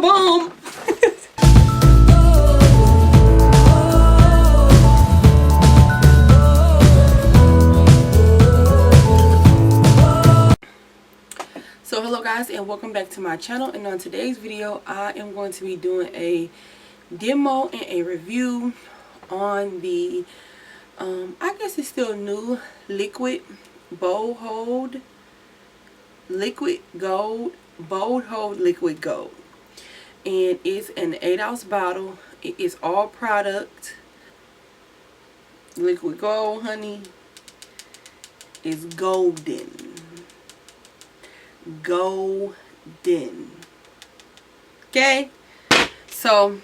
Kaboom! So hello guys, and welcome back to my channel. And on today's video I am going to be doing a demo and a review on the I guess it's still new liquid bold hold liquid gold bold hold liquid gold, and it's an 8-ounce bottle. It is all product liquid gold, honey. It's golden. Okay, so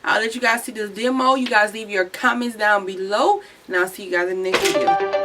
I'll let you guys see this demo. You guys leave your comments down below, and I'll see you guys in the next video.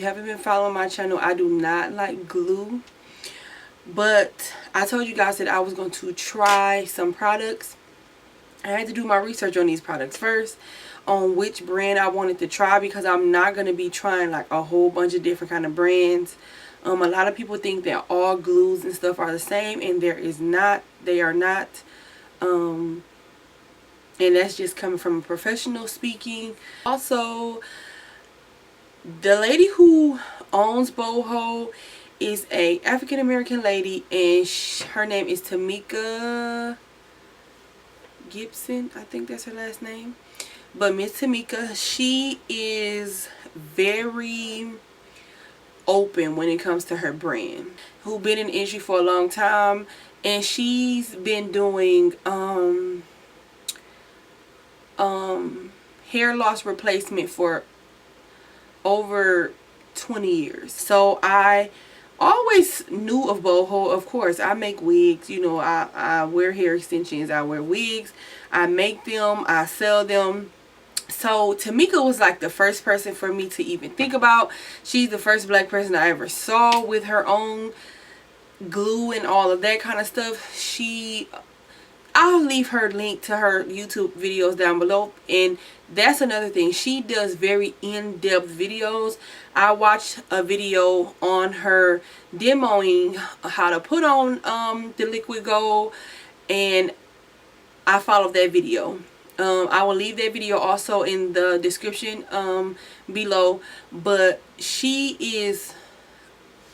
Haven't been following my channel, I do not like glue, but I told you guys that I was going to try some products. I had to do my research on these products first, on which brand I wanted to try, because I'm not going to be trying like a whole bunch of different kind of brands. A lot of people think that all glues and stuff are the same, and they are not. And that's just coming from a professional speaking. Also, the lady who owns Boho is a African American lady, and her name is Tamika Gibson, I think that's her last name. But Miss Tamika, she is very open when it comes to her brand, who been in the industry for a long time, and she's been doing hair loss replacement for over 20 years. So I always knew of Boho. Of course, I make wigs, you know, I wear hair extensions, I wear wigs, I make them, I sell them. So Tamika was like the first person for me to even think about. She's the first black person I ever saw with her own glue and all of that kind of stuff. I'll leave her link to her YouTube videos down below. And that's another thing, she does very in-depth videos. I watched a video on her demoing how to put on the liquid gold, and I followed that video. I will leave that video also in the description below. But she is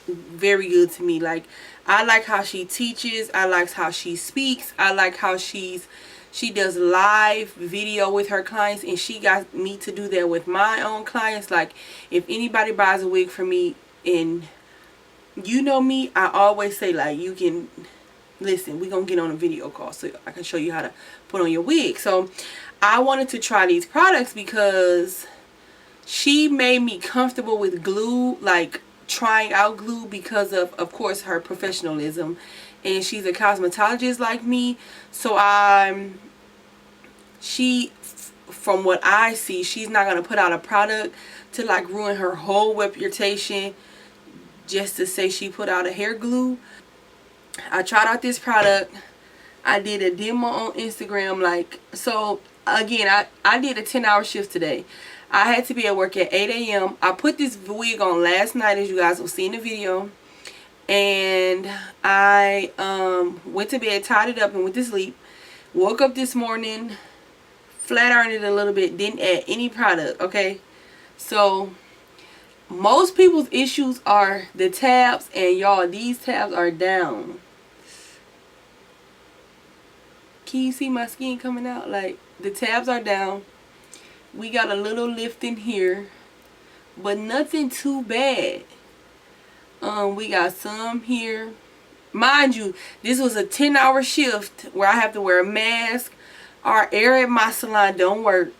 very good to me. Like, I like how she teaches, I like how she speaks, I like how she does live video with her clients, and she got me to do that with my own clients. Like, if anybody buys a wig from me, and you know me, I always say, like, you can listen, we're gonna get on a video call so I can show you how to put on your wig. So I wanted to try these products because she made me comfortable with glue, like trying out glue, because of course her professionalism, and she's a cosmetologist like me. So from what I see, she's not gonna put out a product to like ruin her whole reputation just to say she put out a hair glue. I tried out this product. I did a demo on Instagram. Like, so again, I did a 10-hour shift today. I had to be at work at 8 a.m. I put this wig on last night, as you guys will see in the video. And I went to bed, tied it up, and went to sleep. Woke up this morning, flat ironed it a little bit, didn't add any product, okay? So most people's issues are the tabs, and y'all, these tabs are down. Can you see my skin coming out? Like, the tabs are down. We got a little lift in here, but nothing too bad. We got some here. Mind you, this was a 10-hour shift where I have to wear a mask. Our air at my salon don't work.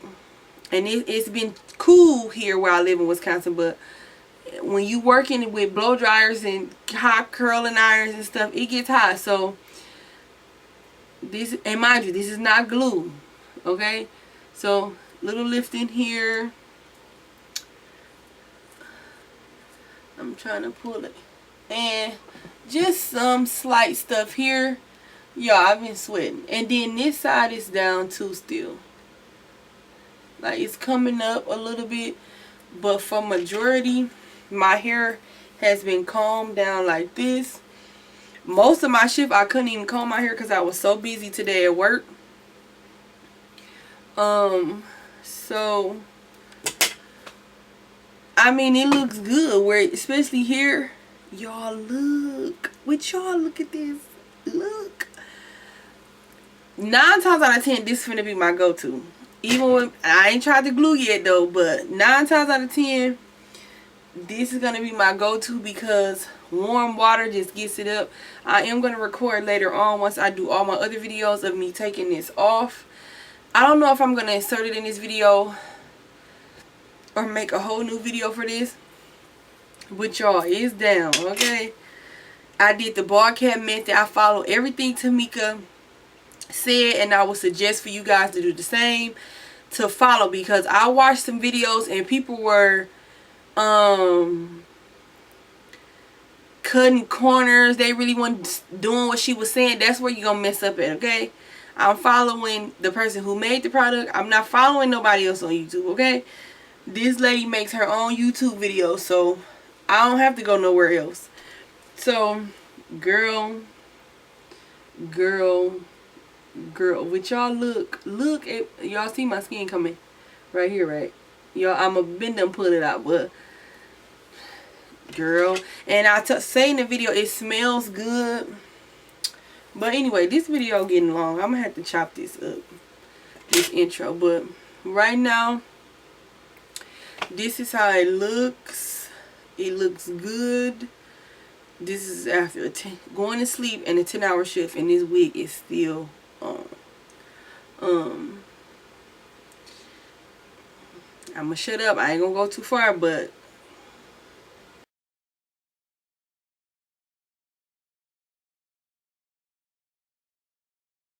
And it's been cool here where I live in Wisconsin, but when you working with blow dryers and hot curling irons and stuff, it gets hot. So this, and mind you, this is not glue, okay? So little lift in here. I'm trying to pull it, and just some slight stuff here. Y'all, I've been sweating. And then this side is down too still. Like, it's coming up a little bit, but for majority, my hair has been combed down like this. Most of my shift, I couldn't even comb my hair because I was so busy today at work. So I mean, it looks good, where especially here. Y'all look. Would y'all look at this? Look. 9 times out of 10, this is gonna be my go-to. Even when I ain't tried the glue yet though, but 9 times out of 10, this is gonna be my go-to because warm water just gets it up. I am gonna record later on once I do all my other videos of me taking this off. I don't know if I'm gonna insert it in this video or make a whole new video for this, but y'all, it's down, okay? I did the ball cap method. I follow everything Tamika said, and I would suggest for you guys to do the same, to follow, because I watched some videos and people were cutting corners. They really weren't doing what she was saying. That's where you're gonna mess up at, okay? I'm following the person who made the product. I'm not following nobody else on YouTube, okay? This lady makes her own YouTube videos, so I don't have to go nowhere else. So, girl, with y'all look at, y'all see my skin coming right here, right? Y'all, I'm a bend them, pull it out, but girl, and I say in the video, it smells good. But anyway, this video getting long. I'm gonna have to chop this up, this intro. But right now, this is how it looks. It looks good. This is after going to sleep and a 10-hour shift, and this wig is still on. I'm gonna shut up. I ain't gonna go too far, but